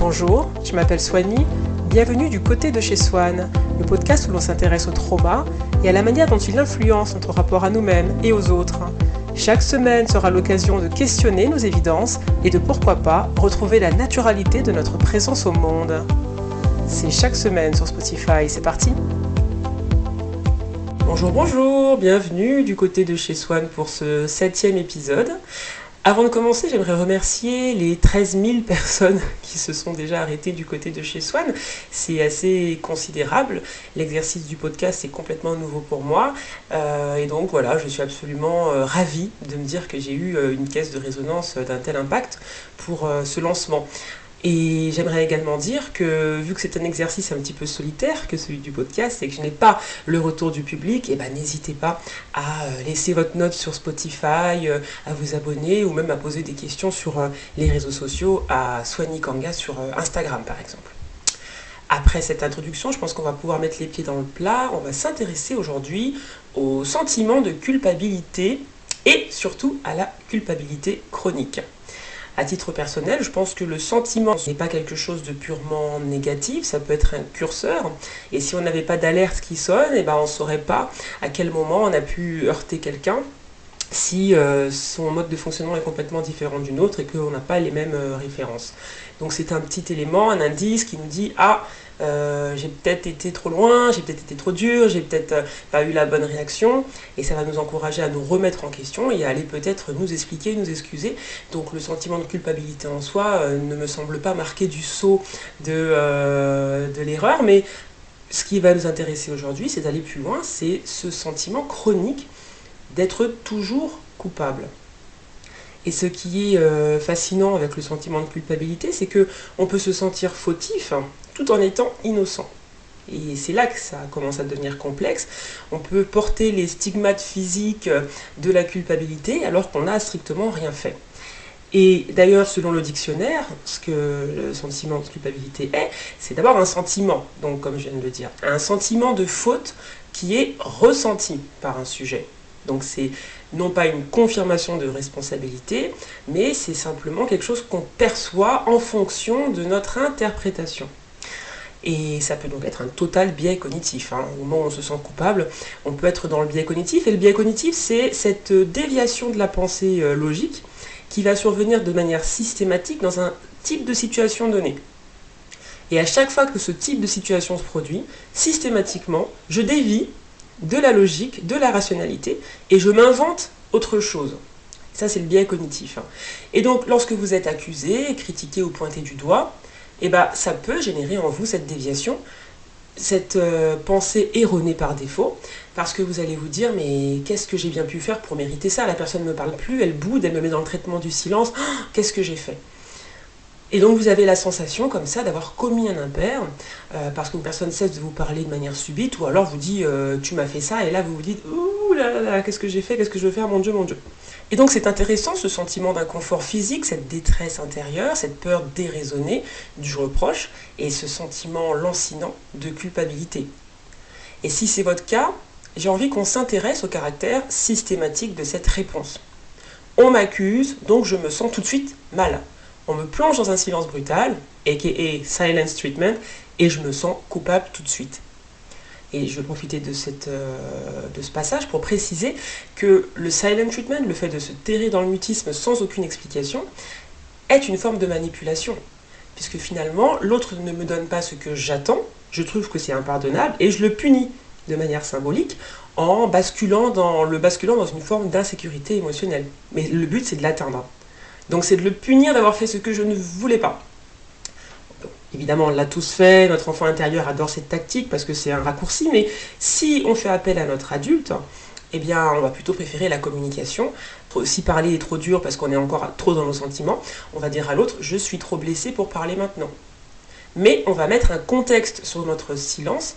Bonjour, je m'appelle Swanny, bienvenue du côté de chez Swan, le podcast où l'on s'intéresse au trauma et à la manière dont il influence notre rapport à nous-mêmes et aux autres. Chaque semaine sera l'occasion de questionner nos évidences et de pourquoi pas retrouver la naturalité de notre présence au monde. C'est chaque semaine sur Spotify, c'est parti! Bonjour, bienvenue du côté de chez Swan pour ce 7e épisode. Avant de commencer, j'aimerais remercier les 13 000 personnes qui se sont déjà arrêtées du côté de chez Swan. C'est assez considérable. L'exercice du podcast est complètement nouveau pour moi. Et donc voilà, je suis absolument ravie de me dire que j'ai eu une caisse de résonance d'un tel impact pour ce lancement. Et j'aimerais également dire que, vu que c'est un exercice un petit peu solitaire que celui du podcast et que je n'ai pas le retour du public, n'hésitez pas à laisser votre note sur Spotify, à vous abonner ou même à poser des questions sur les réseaux sociaux, à Swanny Kanga sur Instagram par exemple. Après cette introduction, je pense qu'on va pouvoir mettre les pieds dans le plat. On va s'intéresser aujourd'hui au sentiment de culpabilité et surtout à la culpabilité chronique. À titre personnel, je pense que le sentiment n'est pas quelque chose de purement négatif, ça peut être un curseur. Et si on n'avait pas d'alerte qui sonne, on ne saurait pas à quel moment on a pu heurter quelqu'un si son mode de fonctionnement est complètement différent du nôtre et qu'on n'a pas les mêmes références. Donc c'est un petit élément, un indice qui nous dit « Ah, j'ai peut-être été trop loin, j'ai peut-être été trop dur, j'ai peut-être pas eu la bonne réaction » et ça va nous encourager à nous remettre en question et à aller peut-être nous expliquer, nous excuser. Donc le sentiment de culpabilité en soi ne me semble pas marquer du sceau de l'erreur, mais ce qui va nous intéresser aujourd'hui, c'est d'aller plus loin, c'est ce sentiment chronique d'être toujours coupable. Et ce qui est fascinant avec le sentiment de culpabilité, c'est qu'on peut se sentir fautif tout en étant innocent. Et c'est là que ça commence à devenir complexe. On peut porter les stigmates physiques de la culpabilité alors qu'on n'a strictement rien fait. Et d'ailleurs, selon le dictionnaire, ce que le sentiment de culpabilité est, c'est d'abord un sentiment, donc comme je viens de le dire, un sentiment de faute qui est ressenti par un sujet. Donc c'est non pas une confirmation de responsabilité, mais c'est simplement quelque chose qu'on perçoit en fonction de notre interprétation. Et ça peut donc être un total biais cognitif. Au moment où on se sent coupable, on peut être dans le biais cognitif. Et le biais cognitif, c'est cette déviation de la pensée logique qui va survenir de manière systématique dans un type de situation donnée. Et à chaque fois que ce type de situation se produit, systématiquement, je dévie de la logique, de la rationalité, et je m'invente autre chose. Ça, c'est le biais cognitif. Et donc, lorsque vous êtes accusé, critiqué ou pointé du doigt, ça peut générer en vous cette déviation, cette pensée erronée par défaut, parce que vous allez vous dire, mais qu'est-ce que j'ai bien pu faire pour mériter ça? La personne ne me parle plus, elle boude, elle me met dans le traitement du silence, qu'est-ce que j'ai fait? Et donc vous avez la sensation comme ça d'avoir commis un impair parce qu'une personne cesse de vous parler de manière subite ou alors vous dit tu m'as fait ça et là vous vous dites ouh là là, qu'est-ce que j'ai fait, qu'est-ce que je veux faire, mon Dieu. Et donc c'est intéressant ce sentiment d'inconfort physique, cette détresse intérieure, cette peur déraisonnée du reproche et ce sentiment lancinant de culpabilité. Et si c'est votre cas, j'ai envie qu'on s'intéresse au caractère systématique de cette réponse. On m'accuse, donc je me sens tout de suite mal. On me plonge dans un silence brutal, aka silence treatment, et je me sens coupable tout de suite. Et je vais profiter de ce passage pour préciser que le silent treatment, le fait de se terrer dans le mutisme sans aucune explication, est une forme de manipulation. Puisque finalement, l'autre ne me donne pas ce que j'attends, je trouve que c'est impardonnable, et je le punis de manière symbolique en basculant dans une forme d'insécurité émotionnelle. Mais le but, c'est de l'atteindre. Donc c'est de le punir d'avoir fait ce que je ne voulais pas. Bon, évidemment, on l'a tous fait, notre enfant intérieur adore cette tactique parce que c'est un raccourci, mais si on fait appel à notre adulte, on va plutôt préférer la communication. Si parler est trop dur parce qu'on est encore trop dans nos sentiments, on va dire à l'autre « je suis trop blessé pour parler maintenant ». Mais on va mettre un contexte sur notre silence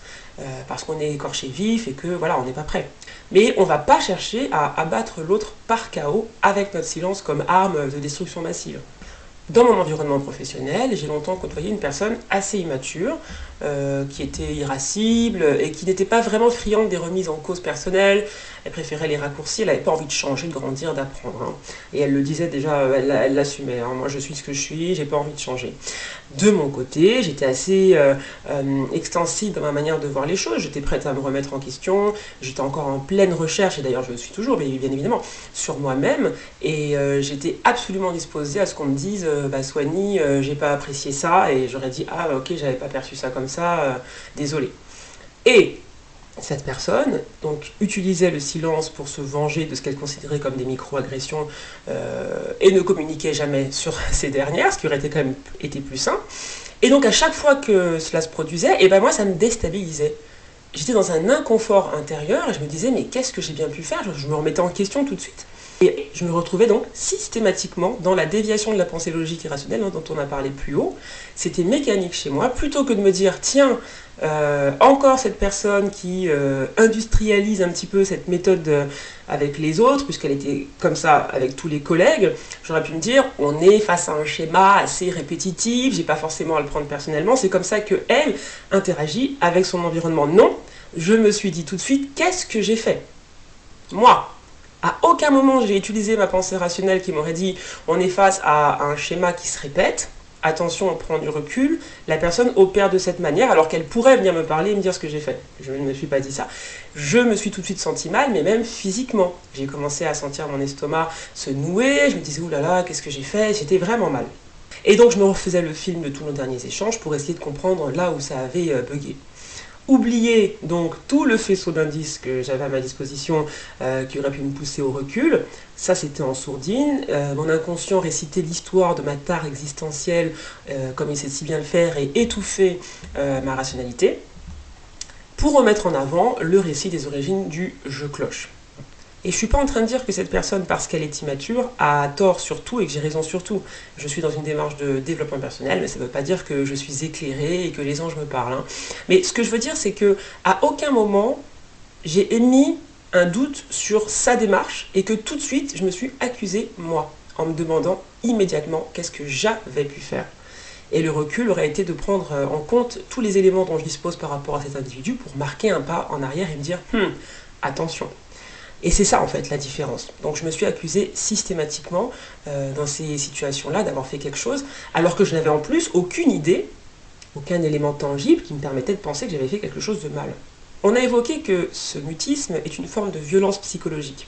parce qu'on est écorché vif et que voilà, on n'est pas prêt. Mais on ne va pas chercher à abattre l'autre par chaos avec notre silence comme arme de destruction massive. Dans mon environnement professionnel, j'ai longtemps côtoyé une personne assez immature qui était irascible et qui n'était pas vraiment friande des remises en cause personnelles. Elle préférait les raccourcis, elle n'avait pas envie de changer, de grandir, d'apprendre. Hein. Et elle le disait déjà, elle l'assumait. Hein. Moi, je suis ce que je suis, j'ai pas envie de changer. De mon côté, j'étais assez extensive dans ma manière de voir les choses. J'étais prête à me remettre en question. J'étais encore en pleine recherche, et d'ailleurs je le suis toujours, mais bien évidemment, sur moi-même. Et j'étais absolument disposée à ce qu'on me dise Soigny, j'ai pas apprécié ça. Et j'aurais dit ah ok, j'avais pas perçu ça comme ça, désolé. Et cette personne donc utilisait le silence pour se venger de ce qu'elle considérait comme des micro-agressions et ne communiquait jamais sur ces dernières, ce qui aurait quand même été plus sain. Et donc à chaque fois que cela se produisait, et ben moi ça me déstabilisait. J'étais dans un inconfort intérieur et je me disais mais qu'est-ce que j'ai bien pu faire? Je me remettais en question tout de suite. Et je me retrouvais donc systématiquement dans la déviation de la pensée logique et rationnelle dont on a parlé plus haut. C'était mécanique chez moi, plutôt que de me dire tiens, encore cette personne qui industrialise un petit peu cette méthode avec les autres, puisqu'elle était comme ça avec tous les collègues, j'aurais pu me dire on est face à un schéma assez répétitif, j'ai pas forcément à le prendre personnellement, c'est comme ça qu'elle interagit avec son environnement. Non, je me suis dit tout de suite qu'est-ce que j'ai fait? Moi, à aucun moment j'ai utilisé ma pensée rationnelle qui m'aurait dit on est face à un schéma qui se répète, attention on prend du recul, la personne opère de cette manière alors qu'elle pourrait venir me parler et me dire ce que j'ai fait. Je ne me suis pas dit ça. Je me suis tout de suite senti mal, mais même physiquement. J'ai commencé à sentir mon estomac se nouer, je me disais oulala, qu'est-ce que j'ai fait? J'étais vraiment mal. Et donc je me refaisais le film de tous nos derniers échanges pour essayer de comprendre là où ça avait bugué. Oublier donc tout le faisceau d'indices que j'avais à ma disposition qui aurait pu me pousser au recul, ça c'était en sourdine. Mon inconscient récitait l'histoire de ma tare existentielle comme il sait si bien le faire et étouffer ma rationalité pour remettre en avant le récit des origines du je cloche. Et je ne suis pas en train de dire que cette personne, parce qu'elle est immature, a tort sur tout et que j'ai raison sur tout. Je suis dans une démarche de développement personnel, mais ça ne veut pas dire que je suis éclairée et que les anges me parlent. Hein. Mais ce que je veux dire, c'est qu'à aucun moment, j'ai émis un doute sur sa démarche et que tout de suite, je me suis accusée, moi, en me demandant immédiatement qu'est-ce que j'avais pu faire. Et le recul aurait été de prendre en compte tous les éléments dont je dispose par rapport à cet individu pour marquer un pas en arrière et me dire attention. Et c'est ça en fait la différence. Donc je me suis accusée systématiquement dans ces situations-là d'avoir fait quelque chose, alors que je n'avais en plus aucune idée, aucun élément tangible qui me permettait de penser que j'avais fait quelque chose de mal. On a évoqué que ce mutisme est une forme de violence psychologique.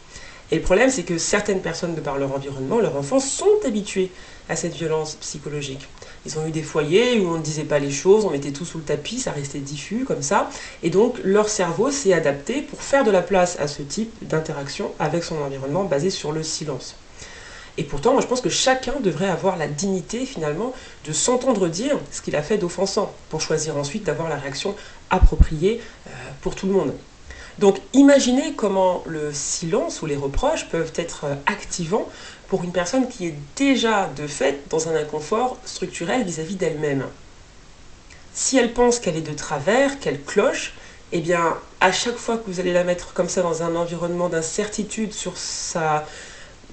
Et le problème, c'est que certaines personnes, de par leur environnement, leur enfance, sont habituées à cette violence psychologique. Ils ont eu des foyers où on ne disait pas les choses, on mettait tout sous le tapis, ça restait diffus comme ça. Et donc leur cerveau s'est adapté pour faire de la place à ce type d'interaction avec son environnement basé sur le silence. Et pourtant, moi je pense que chacun devrait avoir la dignité finalement de s'entendre dire ce qu'il a fait d'offensant, pour choisir ensuite d'avoir la réaction appropriée pour tout le monde. Donc imaginez comment le silence ou les reproches peuvent être activants pour une personne qui est déjà de fait dans un inconfort structurel vis-à-vis d'elle-même. Si elle pense qu'elle est de travers, qu'elle cloche, eh bien à chaque fois que vous allez la mettre comme ça dans un environnement d'incertitude sur sa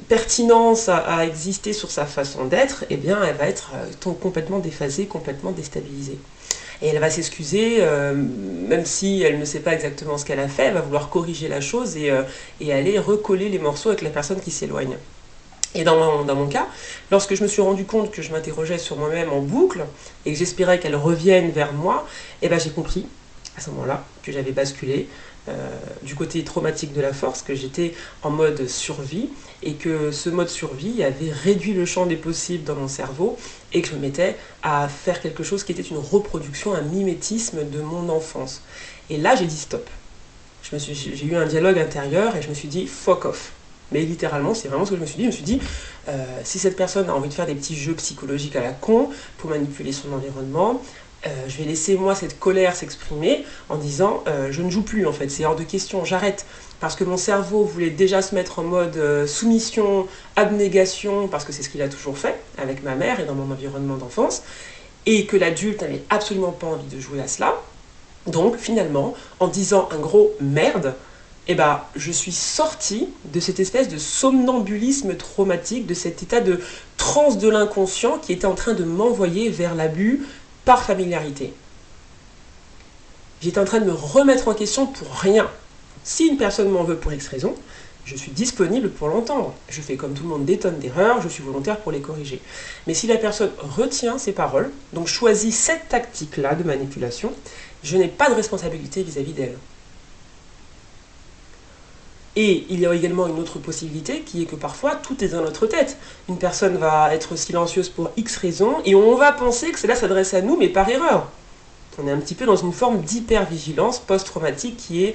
pertinence à exister, sur sa façon d'être, eh bien elle va être complètement déphasée, complètement déstabilisée. Et elle va s'excuser, même si elle ne sait pas exactement ce qu'elle a fait, elle va vouloir corriger la chose et aller recoller les morceaux avec la personne qui s'éloigne. Et dans mon cas, lorsque je me suis rendu compte que je m'interrogeais sur moi-même en boucle et que j'espérais qu'elle revienne vers moi, eh ben j'ai compris à ce moment-là que j'avais basculé du côté traumatique de la force, que j'étais en mode survie et que ce mode survie avait réduit le champ des possibles dans mon cerveau et que je me mettais à faire quelque chose qui était une reproduction, un mimétisme de mon enfance. Et là j'ai dit stop. J'ai eu un dialogue intérieur et je me suis dit fuck off. Mais littéralement, c'est vraiment ce que je me suis dit. Je me suis dit, si cette personne a envie de faire des petits jeux psychologiques à la con pour manipuler son environnement, je vais laisser moi cette colère s'exprimer en disant je ne joue plus en fait, c'est hors de question, j'arrête. Parce que mon cerveau voulait déjà se mettre en mode soumission, abnégation, parce que c'est ce qu'il a toujours fait avec ma mère et dans mon environnement d'enfance, et que l'adulte n'avait absolument pas envie de jouer à cela. Donc finalement, en disant un gros merde, eh ben, je suis sortie de cette espèce de somnambulisme traumatique, de cet état de transe de l'inconscient qui était en train de m'envoyer vers l'abus par familiarité. J'étais en train de me remettre en question pour rien. Si une personne m'en veut pour X raison, je suis disponible pour l'entendre. Je fais comme tout le monde des tonnes d'erreurs, je suis volontaire pour les corriger. Mais si la personne retient ses paroles, donc choisit cette tactique-là de manipulation, je n'ai pas de responsabilité vis-à-vis d'elle. Et il y a également une autre possibilité qui est que parfois tout est dans notre tête. Une personne va être silencieuse pour X raisons et on va penser que cela s'adresse à nous mais par erreur. On est un petit peu dans une forme d'hypervigilance post-traumatique qui est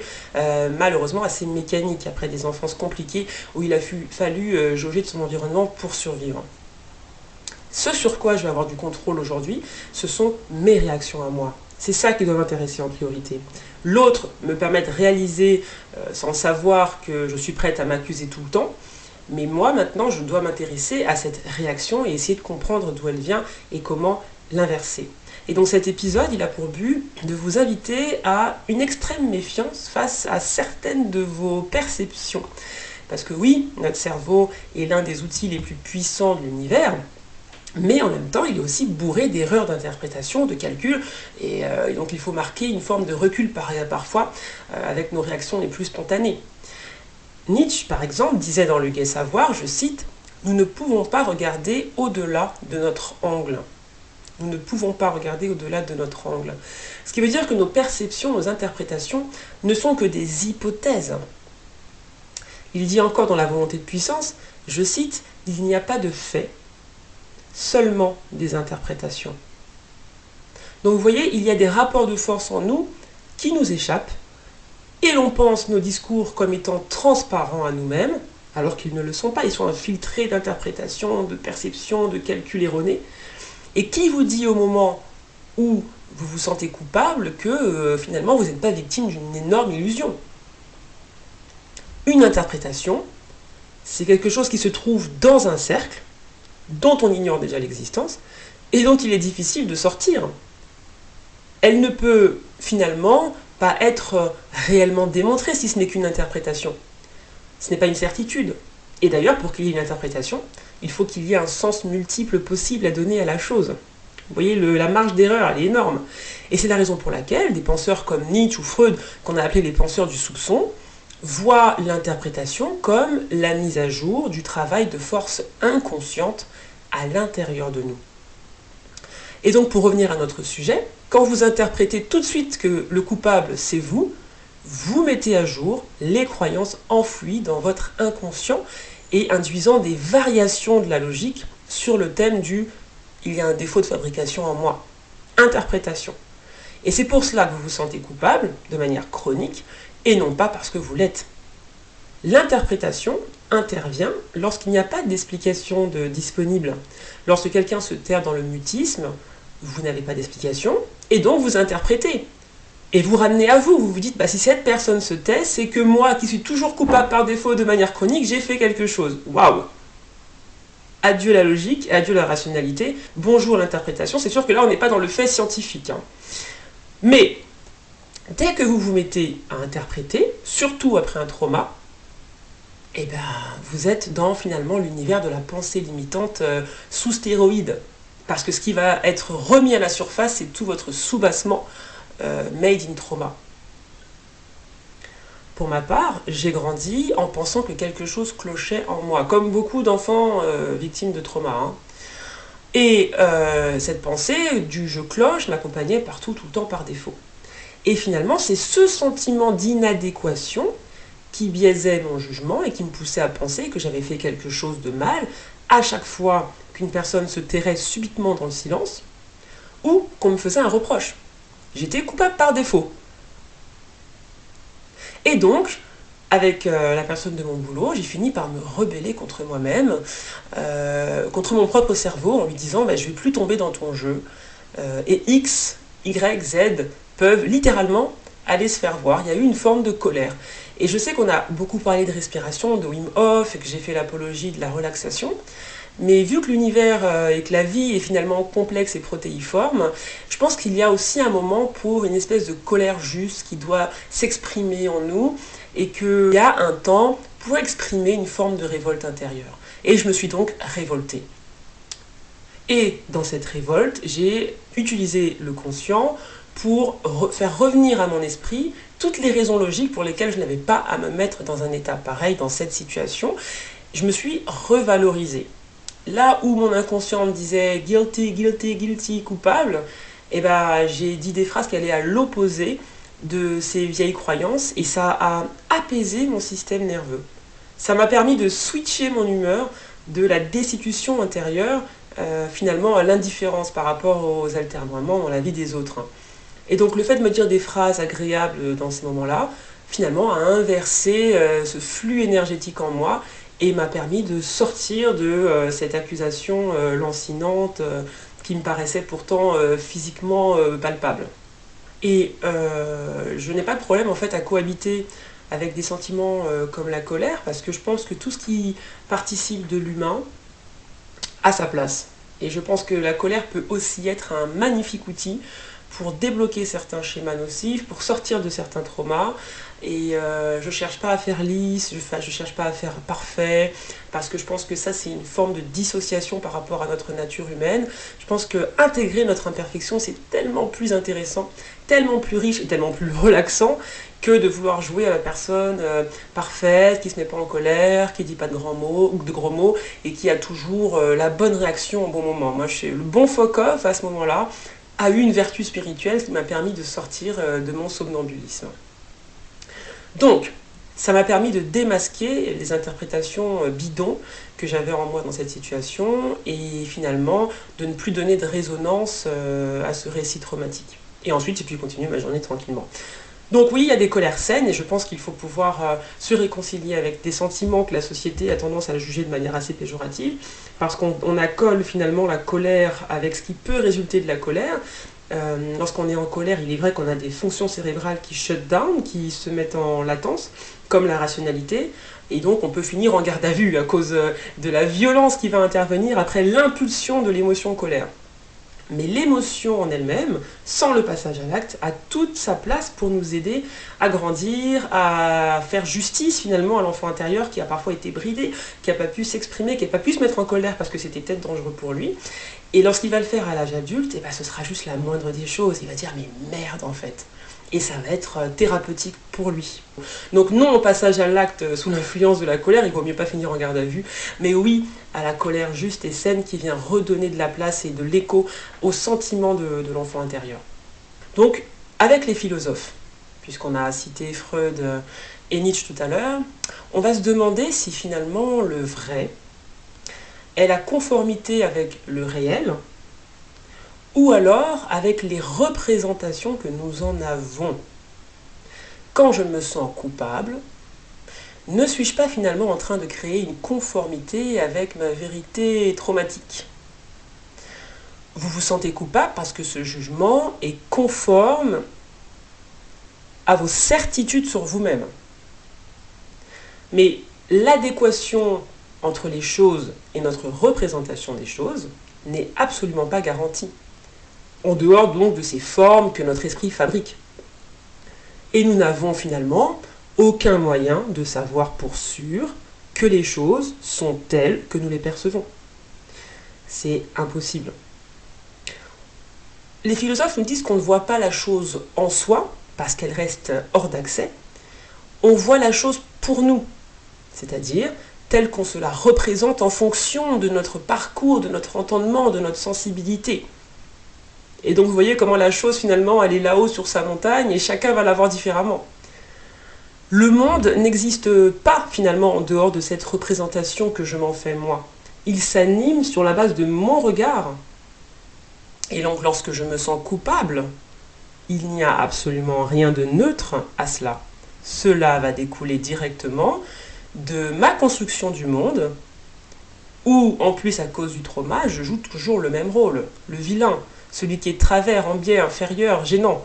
malheureusement assez mécanique après des enfances compliquées où il a fallu jauger de son environnement pour survivre. Ce sur quoi je vais avoir du contrôle aujourd'hui, ce sont mes réactions à moi. C'est ça qui doit m'intéresser en priorité. L'autre me permet de réaliser sans savoir que je suis prête à m'accuser tout le temps. Mais moi, maintenant, je dois m'intéresser à cette réaction et essayer de comprendre d'où elle vient et comment l'inverser. Et donc cet épisode, il a pour but de vous inviter à une extrême méfiance face à certaines de vos perceptions. Parce que oui, notre cerveau est l'un des outils les plus puissants de l'univers, mais en même temps, il est aussi bourré d'erreurs d'interprétation, de calcul, et donc il faut marquer une forme de recul parfois avec nos réactions les plus spontanées. Nietzsche, par exemple, disait dans Le Gai Savoir, je cite, « Nous ne pouvons pas regarder au-delà de notre angle. » Nous ne pouvons pas regarder au-delà de notre angle. Ce qui veut dire que nos perceptions, nos interprétations ne sont que des hypothèses. Il dit encore dans La volonté de puissance, je cite, « Il n'y a pas de fait, seulement des interprétations. » Donc vous voyez, il y a des rapports de force en nous qui nous échappent et l'on pense nos discours comme étant transparents à nous-mêmes, alors qu'ils ne le sont pas, ils sont infiltrés d'interprétations, de perceptions, de calculs erronés. Et qui vous dit au moment où vous vous sentez coupable que finalement vous n'êtes pas victime d'une énorme illusion? Une interprétation, c'est quelque chose qui se trouve dans un cercle, dont on ignore déjà l'existence, et dont il est difficile de sortir. Elle ne peut finalement pas être réellement démontrée si ce n'est qu'une interprétation. Ce n'est pas une certitude. Et d'ailleurs, pour qu'il y ait une interprétation, il faut qu'il y ait un sens multiple possible à donner à la chose. Vous voyez, la marge d'erreur, elle est énorme. Et c'est la raison pour laquelle des penseurs comme Nietzsche ou Freud, qu'on a appelés les penseurs du soupçon, voient l'interprétation comme la mise à jour du travail de force inconsciente à l'intérieur de nous. Et donc, pour revenir à notre sujet, quand vous interprétez tout de suite que le coupable, c'est vous, vous mettez à jour les croyances enfouies dans votre inconscient et induisant des variations de la logique sur le thème du « il y a un défaut de fabrication en moi ». Interprétation. Et c'est pour cela que vous vous sentez coupable, de manière chronique, et non pas parce que vous l'êtes. L'interprétation intervient lorsqu'il n'y a pas d'explication disponible. Lorsque quelqu'un se terre dans le mutisme, vous n'avez pas d'explication, et donc vous interprétez. Et vous ramenez à vous, vous vous dites, si cette personne se tait, c'est que moi, qui suis toujours coupable par défaut de manière chronique, j'ai fait quelque chose. Waouh! Adieu la logique, adieu la rationalité, bonjour l'interprétation. C'est sûr que là, on n'est pas dans le fait scientifique. Mais, dès que vous vous mettez à interpréter, surtout après un trauma, vous êtes dans finalement l'univers de la pensée limitante sous stéroïdes. Parce que ce qui va être remis à la surface, c'est tout votre soubassement made in trauma. Pour ma part, j'ai grandi en pensant que quelque chose clochait en moi, comme beaucoup d'enfants victimes de trauma. Et cette pensée du je cloche m'accompagnait partout, tout le temps, par défaut. Et finalement, c'est ce sentiment d'inadéquation qui biaisait mon jugement et qui me poussait à penser que j'avais fait quelque chose de mal à chaque fois qu'une personne se tairait subitement dans le silence ou qu'on me faisait un reproche. J'étais coupable par défaut. Et donc, avec la personne de mon boulot, j'ai fini par me rebeller contre moi-même, contre mon propre cerveau, en lui disant je ne vais plus tomber dans ton jeu. Et X, Y, Z peuvent littéralement aller se faire voir. Il y a eu une forme de colère. Et je sais qu'on a beaucoup parlé de respiration, de Wim Hof, et que j'ai fait l'apologie de la relaxation. Mais vu que l'univers et que la vie est finalement complexe et protéiforme, je pense qu'il y a aussi un moment pour une espèce de colère juste qui doit s'exprimer en nous et qu'il y a un temps pour exprimer une forme de révolte intérieure. Et je me suis donc révoltée. Et dans cette révolte, j'ai utilisé le conscient pour faire revenir à mon esprit toutes les raisons logiques pour lesquelles je n'avais pas à me mettre dans un état pareil, dans cette situation. Je me suis revalorisée. Là où mon inconscient me disait guilty, guilty, guilty, coupable, j'ai dit des phrases qui allaient à l'opposé de ces vieilles croyances et ça a apaisé mon système nerveux. Ça m'a permis de switcher mon humeur de la destitution intérieure finalement à l'indifférence par rapport aux atermoiements dans la vie des autres. Et donc le fait de me dire des phrases agréables dans ces moments-là, finalement a inversé ce flux énergétique en moi et m'a permis de sortir de cette accusation lancinante qui me paraissait pourtant physiquement palpable. Et je n'ai pas de problème en fait à cohabiter avec des sentiments comme la colère, parce que je pense que tout ce qui participe de l'humain a sa place. Et je pense que la colère peut aussi être un magnifique outil pour débloquer certains schémas nocifs, pour sortir de certains traumas. Et je ne cherche pas à faire lisse, je ne cherche pas à faire parfait, parce que je pense que ça c'est une forme de dissociation par rapport à notre nature humaine. Je pense que intégrer notre imperfection c'est tellement plus intéressant, tellement plus riche et tellement plus relaxant que de vouloir jouer à la personne parfaite, qui ne se met pas en colère, qui ne dit pas de grands mots ou de gros mots et qui a toujours la bonne réaction au bon moment. Moi, le bon fuck-off à ce moment-là a eu une vertu spirituelle qui m'a permis de sortir de mon somnambulisme. Donc, ça m'a permis de démasquer les interprétations bidons que j'avais en moi dans cette situation et finalement de ne plus donner de résonance à ce récit traumatique. Et ensuite, j'ai pu continuer ma journée tranquillement. Donc oui, il y a des colères saines et je pense qu'il faut pouvoir se réconcilier avec des sentiments que la société a tendance à juger de manière assez péjorative, parce qu'on accole finalement la colère avec ce qui peut résulter de la colère. Lorsqu'on est en colère, il est vrai qu'on a des fonctions cérébrales qui shut down, qui se mettent en latence, comme la rationalité, et donc on peut finir en garde à vue à cause de la violence qui va intervenir après l'impulsion de l'émotion colère. Mais l'émotion en elle-même, sans le passage à l'acte, a toute sa place pour nous aider à grandir, à faire justice finalement à l'enfant intérieur qui a parfois été bridé, qui n'a pas pu s'exprimer, qui n'a pas pu se mettre en colère parce que c'était peut-être dangereux pour lui. Et lorsqu'il va le faire à l'âge adulte, ce sera juste la moindre des choses. Il va dire « mais merde en fait !» Et ça va être thérapeutique pour lui. Donc non au passage à l'acte sous l'influence de la colère, il ne vaut mieux pas finir en garde à vue, mais oui à la colère juste et saine qui vient redonner de la place et de l'écho au sentiment de l'enfant intérieur. Donc avec les philosophes, puisqu'on a cité Freud et Nietzsche tout à l'heure, on va se demander si finalement le vrai est la conformité avec le réel, ou alors avec les représentations que nous en avons. Quand je me sens coupable, ne suis-je pas finalement en train de créer une conformité avec ma vérité traumatique ? Vous vous sentez coupable parce que ce jugement est conforme à vos certitudes sur vous-même. Mais l'adéquation entre les choses et notre représentation des choses n'est absolument pas garantie, en dehors donc de ces formes que notre esprit fabrique. Et nous n'avons finalement aucun moyen de savoir pour sûr que les choses sont telles que nous les percevons. C'est impossible. Les philosophes nous disent qu'on ne voit pas la chose en soi, parce qu'elle reste hors d'accès. On voit la chose pour nous, c'est-à-dire telle qu'on se la représente en fonction de notre parcours, de notre entendement, de notre sensibilité. Et donc vous voyez comment la chose finalement elle est là-haut sur sa montagne et chacun va la voir différemment. Le monde n'existe pas finalement en dehors de cette représentation que je m'en fais moi. Il s'anime sur la base de mon regard. Et donc lorsque je me sens coupable, il n'y a absolument rien de neutre à cela. Cela va découler directement de ma construction du monde, où en plus à cause du trauma, je joue toujours le même rôle, le vilain. Celui qui est travers, en biais, inférieur, gênant.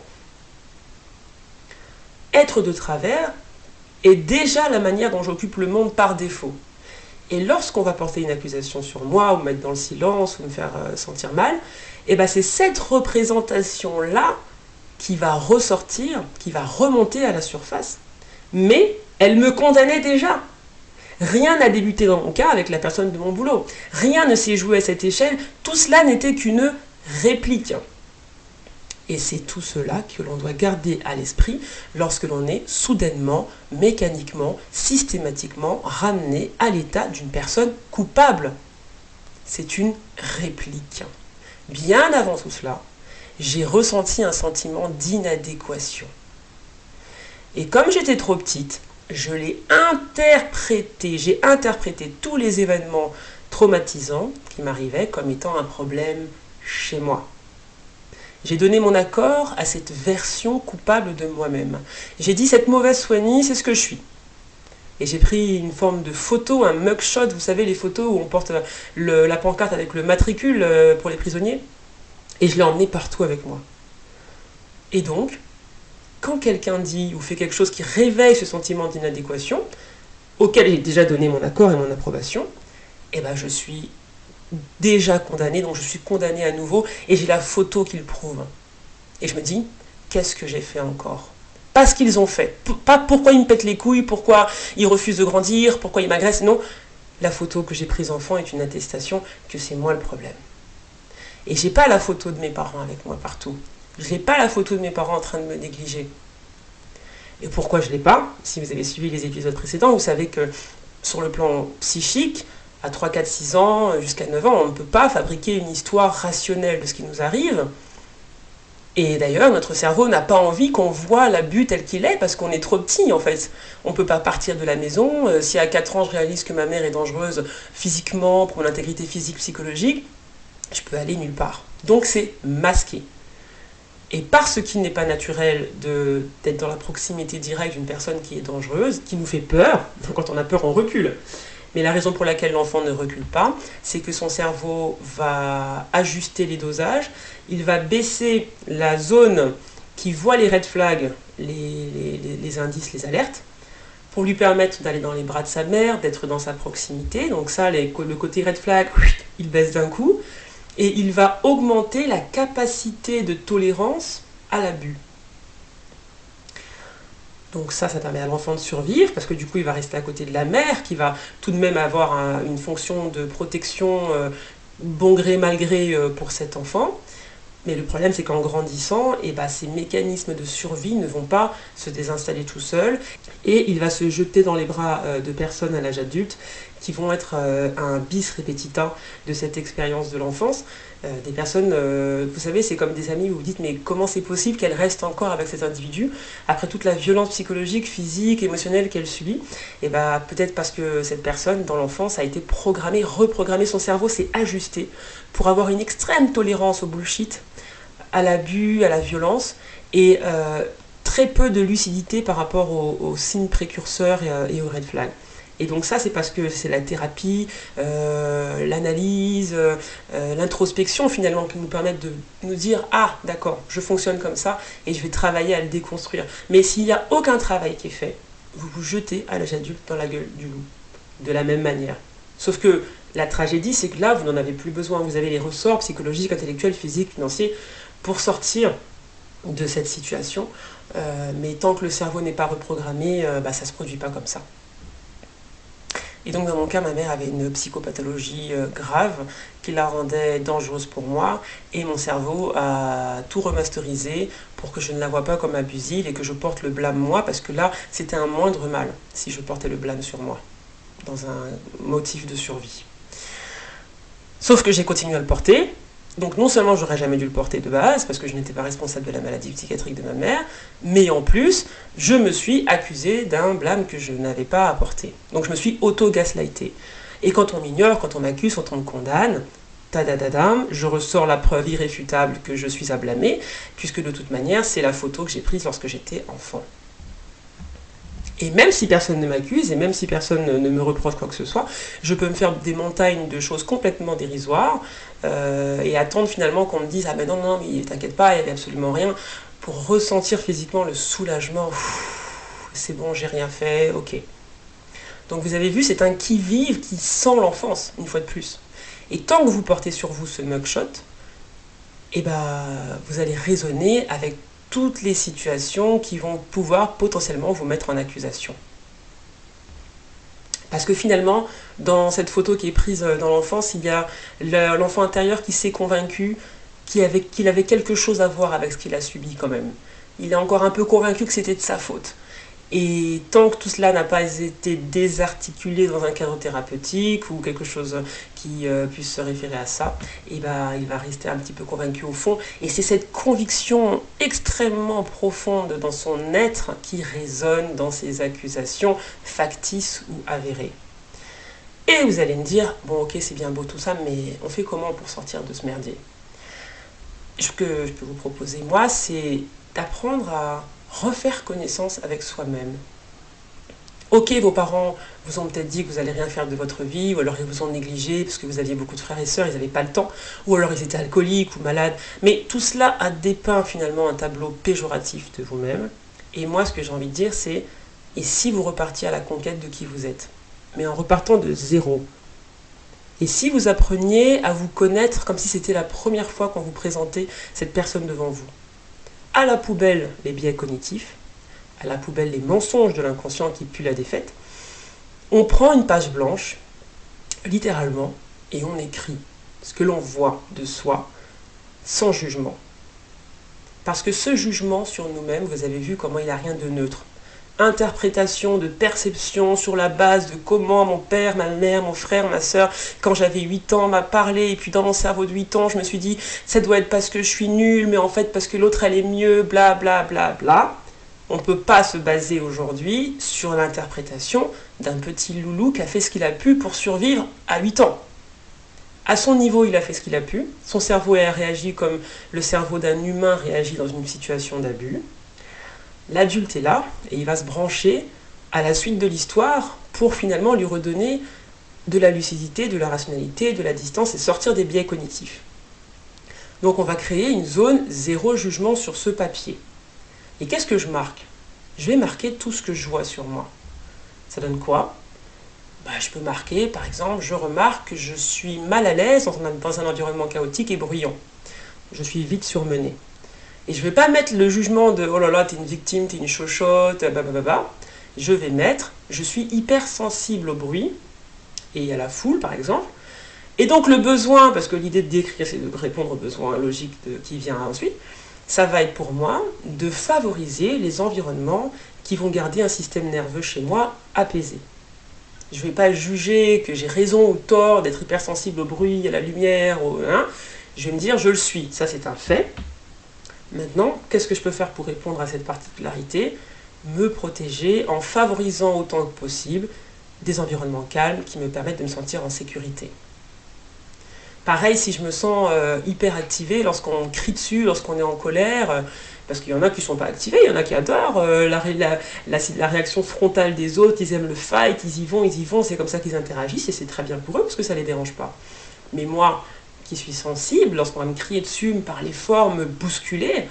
Être de travers est déjà la manière dont j'occupe le monde par défaut. Et lorsqu'on va porter une accusation sur moi, ou me mettre dans le silence, ou me faire sentir mal, c'est cette représentation-là qui va ressortir, qui va remonter à la surface. Mais elle me condamnait déjà. Rien n'a débuté dans mon cas avec la personne de mon boulot. Rien ne s'est joué à cette échelle. Tout cela n'était qu'une réplique. Et c'est tout cela que l'on doit garder à l'esprit lorsque l'on est soudainement, mécaniquement, systématiquement ramené à l'état d'une personne coupable. C'est une réplique. Bien avant tout cela, j'ai ressenti un sentiment d'inadéquation. Et comme j'étais trop petite, je l'ai interprété, j'ai interprété tous les événements traumatisants qui m'arrivaient comme étant un problème chez moi. J'ai donné mon accord à cette version coupable de moi-même. J'ai dit cette mauvaise soignée, c'est ce que je suis. Et j'ai pris une forme de photo, un mugshot, vous savez les photos où on porte la pancarte avec le matricule pour les prisonniers. Et je l'ai emmené partout avec moi. Et donc, quand quelqu'un dit ou fait quelque chose qui réveille ce sentiment d'inadéquation, auquel j'ai déjà donné mon accord et mon approbation, eh ben je suis déjà condamné, donc je suis condamné à nouveau, et j'ai la photo qui le prouve. Et je me dis, qu'est-ce que j'ai fait encore ? Pas ce qu'ils ont fait, pas pourquoi ils me pètent les couilles, pourquoi ils refusent de grandir, pourquoi ils m'agressent, non. La photo que j'ai prise enfant est une attestation que c'est moi le problème. Et j'ai pas la photo de mes parents avec moi partout. Je n'ai pas la photo de mes parents en train de me négliger. Et pourquoi je ne l'ai pas ? Si vous avez suivi les épisodes précédents, vous savez que sur le plan psychique, à 3, 4, 6 ans, jusqu'à 9 ans, on ne peut pas fabriquer une histoire rationnelle de ce qui nous arrive. Et d'ailleurs, notre cerveau n'a pas envie qu'on voit l'abus tel qu'il est, parce qu'on est trop petit en fait. On ne peut pas partir de la maison. Si à 4 ans, je réalise que ma mère est dangereuse physiquement, pour mon intégrité physique, psychologique, je peux aller nulle part. Donc c'est masqué. Et parce qu'il n'est pas naturel d'être dans la proximité directe d'une personne qui est dangereuse, qui nous fait peur, quand on a peur, on recule. Mais la raison pour laquelle l'enfant ne recule pas, c'est que son cerveau va ajuster les dosages, il va baisser la zone qui voit les red flags, les indices, les alertes, pour lui permettre d'aller dans les bras de sa mère, d'être dans sa proximité. Donc ça, le côté red flag, il baisse d'un coup. Et il va augmenter la capacité de tolérance à l'abus. Donc ça permet à l'enfant de survivre, parce que du coup, il va rester à côté de la mère, qui va tout de même avoir une fonction de protection bon gré, mal gré pour cet enfant. Mais le problème, c'est qu'en grandissant, ces mécanismes de survie ne vont pas se désinstaller tout seuls, et il va se jeter dans les bras de personnes à l'âge adulte qui vont être un bis repetita de cette expérience de l'enfance. Des personnes, vous savez, c'est comme des amis où vous dites mais comment c'est possible qu'elle reste encore avec cet individu après toute la violence psychologique, physique, émotionnelle qu'elle subit. Et peut-être parce que cette personne dans l'enfance a été programmée, reprogrammée, son cerveau s'est ajusté pour avoir une extrême tolérance au bullshit, à l'abus, à la violence, et très peu de lucidité par rapport aux signes précurseurs et aux red flags. Et donc ça, c'est parce que c'est la thérapie, l'analyse, l'introspection finalement qui nous permettent de nous dire « Ah, d'accord, je fonctionne comme ça et je vais travailler à le déconstruire. » Mais s'il n'y a aucun travail qui est fait, vous vous jetez à l'âge adulte dans la gueule du loup, de la même manière. Sauf que la tragédie, c'est que là, vous n'en avez plus besoin. Vous avez les ressorts psychologiques, intellectuels, physiques, financiers pour sortir de cette situation. Mais tant que le cerveau n'est pas reprogrammé, ça ne se produit pas comme ça. Et donc dans mon cas, ma mère avait une psychopathologie grave qui la rendait dangereuse pour moi, et mon cerveau a tout remasterisé pour que je ne la vois pas comme abusive et que je porte le blâme moi, parce que là, c'était un moindre mal si je portais le blâme sur moi, dans un motif de survie. Sauf que j'ai continué à le porter. Donc non seulement j'aurais jamais dû le porter de base, parce que je n'étais pas responsable de la maladie psychiatrique de ma mère, mais en plus, je me suis accusée d'un blâme que je n'avais pas à porter. Donc je me suis auto-gaslightée. Et quand on m'ignore, quand on m'accuse, quand on me condamne, tadadadam, je ressors la preuve irréfutable que je suis à blâmer, puisque de toute manière, c'est la photo que j'ai prise lorsque j'étais enfant. Et même si personne ne m'accuse, et même si personne ne me reproche quoi que ce soit, je peux me faire des montagnes de choses complètement dérisoires, et attendre finalement qu'on me dise « Ah ben non, mais t'inquiète pas, il n'y avait absolument rien », pour ressentir physiquement le soulagement. C'est bon, j'ai rien fait, ok. Donc vous avez vu, c'est un qui-vive qui sent l'enfance, une fois de plus. Et tant que vous portez sur vous ce mugshot, vous allez raisonner avec toutes les situations qui vont pouvoir potentiellement vous mettre en accusation. Parce que finalement, dans cette photo qui est prise dans l'enfance, il y a l'enfant intérieur qui s'est convaincu qu'il avait quelque chose à voir avec ce qu'il a subi quand même. Il est encore un peu convaincu que c'était de sa faute. Et tant que tout cela n'a pas été désarticulé dans un cadre thérapeutique ou quelque chose qui puisse se référer à ça, et ben, il va rester un petit peu convaincu au fond. Et c'est cette conviction extrêmement profonde dans son être qui résonne dans ses accusations factices ou avérées. Et vous allez me dire, bon ok c'est bien beau tout ça, mais on fait comment pour sortir de ce merdier ? Ce que je peux vous proposer moi, c'est d'apprendre à refaire connaissance avec soi-même. Ok, vos parents vous ont peut-être dit que vous n'allez rien faire de votre vie, ou alors ils vous ont négligé parce que vous aviez beaucoup de frères et sœurs, ils n'avaient pas le temps, ou alors ils étaient alcooliques ou malades. Mais tout cela a dépeint finalement un tableau péjoratif de vous-même. Et moi, ce que j'ai envie de dire, c'est et si vous repartiez à la conquête de qui vous êtes, mais en repartant de zéro. Et si vous appreniez à vous connaître comme si c'était la première fois qu'on vous présentait cette personne devant vous. À la poubelle les biais cognitifs, à la poubelle les mensonges de l'inconscient qui puent la défaite. On prend une page blanche, littéralement, et on écrit ce que l'on voit de soi, sans jugement. Parce que ce jugement sur nous-mêmes, vous avez vu comment il n'a rien de neutre. Interprétation, de perception sur la base de comment mon père, ma mère, mon frère, ma soeur, quand j'avais 8 ans, m'a parlé, et puis dans mon cerveau de 8 ans, je me suis dit, ça doit être parce que je suis nulle, mais en fait parce que l'autre elle est mieux, bla bla bla bla. On ne peut pas se baser aujourd'hui sur l'interprétation d'un petit loulou qui a fait ce qu'il a pu pour survivre à 8 ans. À son niveau, il a fait ce qu'il a pu, son cerveau a réagi comme le cerveau d'un humain réagit dans une situation d'abus. L'adulte est là et il va se brancher à la suite de l'histoire pour finalement lui redonner de la lucidité, de la rationalité, de la distance et sortir des biais cognitifs. Donc on va créer une zone zéro jugement sur ce papier. Et qu'est-ce que je marque ? Je vais marquer tout ce que je vois sur moi. Ça donne quoi ? Je peux marquer, par exemple, je remarque que je suis mal à l'aise dans un environnement chaotique et bruyant. Je suis vite surmenée. Et je ne vais pas mettre le jugement de « oh là là, t'es une victime, t'es une chochotte, blablabla ». Je vais mettre « je suis hypersensible au bruit et à la foule, par exemple ». Et donc le besoin, parce que l'idée de décrire, c'est de répondre aux besoins logiques qui vient ensuite, ça va être pour moi de favoriser les environnements qui vont garder un système nerveux chez moi apaisé. Je ne vais pas juger que j'ai raison ou tort d'être hypersensible au bruit, à la lumière, je vais me dire je le suis, ça c'est un fait. Maintenant, qu'est-ce que je peux faire pour répondre à cette particularité ? Me protéger en favorisant autant que possible des environnements calmes qui me permettent de me sentir en sécurité. Pareil, si je me sens hyper activée lorsqu'on crie dessus, lorsqu'on est en colère, parce qu'il y en a qui ne sont pas activés, il y en a qui adorent la réaction frontale des autres, ils aiment le fight, ils y vont, c'est comme ça qu'ils interagissent et c'est très bien pour eux parce que ça ne les dérange pas. Mais moi, qui suis sensible, lorsqu'on va me crier dessus, me parler fort, me bousculer,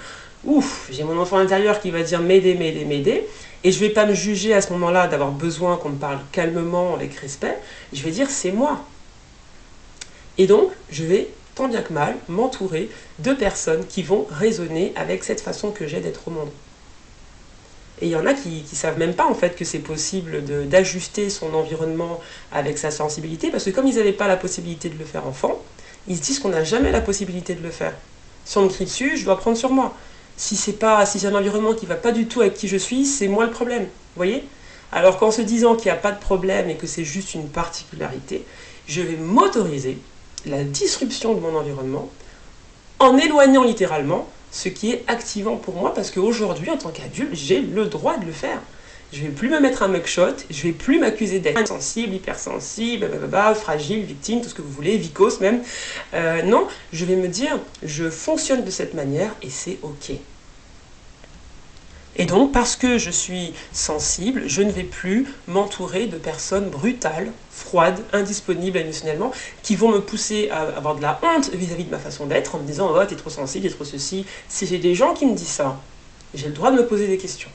j'ai mon enfant intérieur qui va dire m'aider, m'aider, m'aider, et je ne vais pas me juger à ce moment-là d'avoir besoin qu'on me parle calmement, avec respect, je vais dire c'est moi. Et donc, je vais, tant bien que mal, m'entourer de personnes qui vont résonner avec cette façon que j'ai d'être au monde. Et il y en a qui ne savent même pas en fait que c'est possible d'ajuster son environnement avec sa sensibilité, parce que comme ils n'avaient pas la possibilité de le faire enfant, ils se disent qu'on n'a jamais la possibilité de le faire. Si on me crie dessus, je dois prendre sur moi. Si j'ai un environnement qui ne va pas du tout avec qui je suis, c'est moi le problème. Vous voyez ? Alors qu'en se disant qu'il n'y a pas de problème et que c'est juste une particularité, je vais m'autoriser la disruption de mon environnement en éloignant littéralement ce qui est activant pour moi, parce qu'aujourd'hui, en tant qu'adulte, j'ai le droit de le faire. Je ne vais plus me mettre un mugshot, je ne vais plus m'accuser d'être insensible, hypersensible, fragile, victime, tout ce que vous voulez, vicose même. Non, je vais me dire, je fonctionne de cette manière et c'est ok. Et donc, parce que je suis sensible, je ne vais plus m'entourer de personnes brutales, froides, indisponibles émotionnellement, qui vont me pousser à avoir de la honte vis-à-vis de ma façon d'être, en me disant « oh, t'es trop sensible, t'es trop ceci ». Si j'ai des gens qui me disent ça, j'ai le droit de me poser des questions.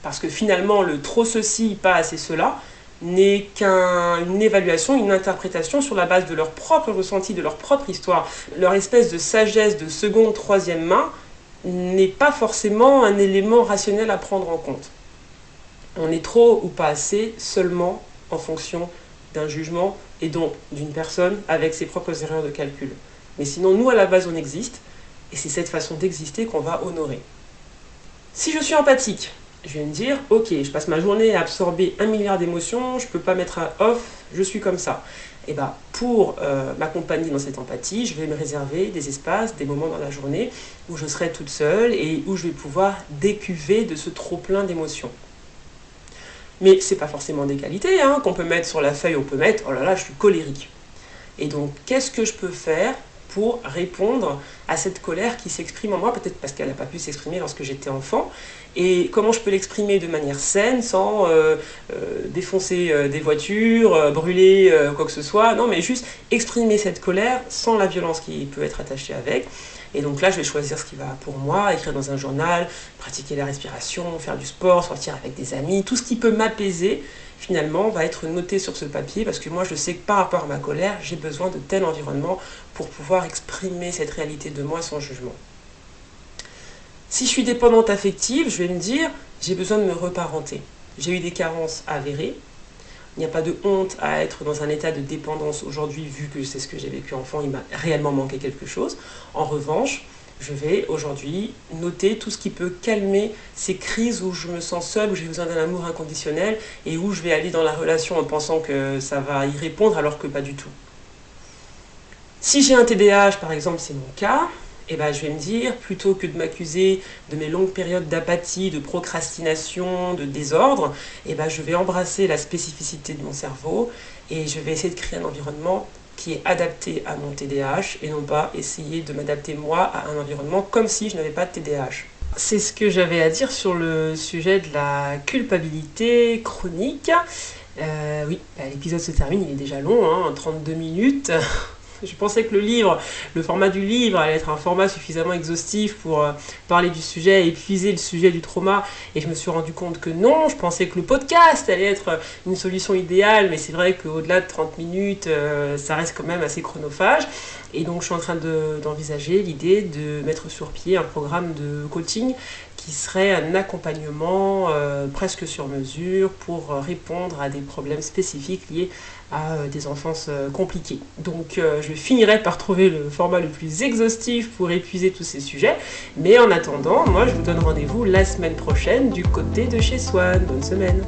Parce que finalement, le trop ceci, pas assez cela, n'est qu'une évaluation, une interprétation sur la base de leur propre ressenti, de leur propre histoire. Leur espèce de sagesse de seconde, troisième main n'est pas forcément un élément rationnel à prendre en compte. On est trop ou pas assez seulement en fonction d'un jugement et donc d'une personne avec ses propres erreurs de calcul. Mais sinon, nous, à la base, on existe, et c'est cette façon d'exister qu'on va honorer. Si je suis empathique, je vais me dire, ok, je passe ma journée à absorber 1 milliard d'émotions, je ne peux pas mettre un off, je suis comme ça. Et bien, pour m'accompagner dans cette empathie, je vais me réserver des espaces, des moments dans la journée où je serai toute seule et où je vais pouvoir décuver de ce trop-plein d'émotions. Mais c'est pas forcément des qualités qu'on peut mettre sur la feuille, on peut mettre, oh là là, je suis colérique. Et donc, qu'est-ce que je peux faire pour répondre à cette colère qui s'exprime en moi, peut-être parce qu'elle n'a pas pu s'exprimer lorsque j'étais enfant, et comment je peux l'exprimer de manière saine, sans défoncer des voitures, brûler quoi que ce soit, non, mais juste exprimer cette colère sans la violence qui peut être attachée avec. Et donc là, je vais choisir ce qui va pour moi, écrire dans un journal, pratiquer la respiration, faire du sport, sortir avec des amis, tout ce qui peut m'apaiser, finalement, va être noté sur ce papier, parce que moi, je sais que par rapport à ma colère, j'ai besoin de tel environnement pour pouvoir exprimer cette réalité de moi sans jugement. Si je suis dépendante affective, je vais me dire, j'ai besoin de me reparenter. J'ai eu des carences avérées. Il n'y a pas de honte à être dans un état de dépendance aujourd'hui, vu que c'est ce que j'ai vécu enfant, il m'a réellement manqué quelque chose. En revanche, je vais aujourd'hui noter tout ce qui peut calmer ces crises où je me sens seule, où j'ai besoin d'un amour inconditionnel et où je vais aller dans la relation en pensant que ça va y répondre alors que pas du tout. Si j'ai un TDAH, par exemple, c'est mon cas, je vais me dire, plutôt que de m'accuser de mes longues périodes d'apathie, de procrastination, de désordre, je vais embrasser la spécificité de mon cerveau et je vais essayer de créer un environnement qui est adapté à mon TDAH et non pas essayer de m'adapter moi à un environnement comme si je n'avais pas de TDAH. C'est ce que j'avais à dire sur le sujet de la culpabilité chronique. L'épisode se termine, il est déjà long, 32 minutes. Je pensais que le format du livre allait être un format suffisamment exhaustif pour parler du sujet, épuiser le sujet du trauma, et je me suis rendu compte que non, je pensais que le podcast allait être une solution idéale, mais c'est vrai qu'au-delà de 30 minutes, ça reste quand même assez chronophage, et donc je suis en train d'envisager l'idée de mettre sur pied un programme de coaching qui serait un accompagnement presque sur mesure pour répondre à des problèmes spécifiques liés à des enfances compliquées. Donc je finirai par trouver le format le plus exhaustif pour épuiser tous ces sujets, mais en attendant, moi je vous donne rendez-vous la semaine prochaine du côté de chez Swan. Bonne semaine.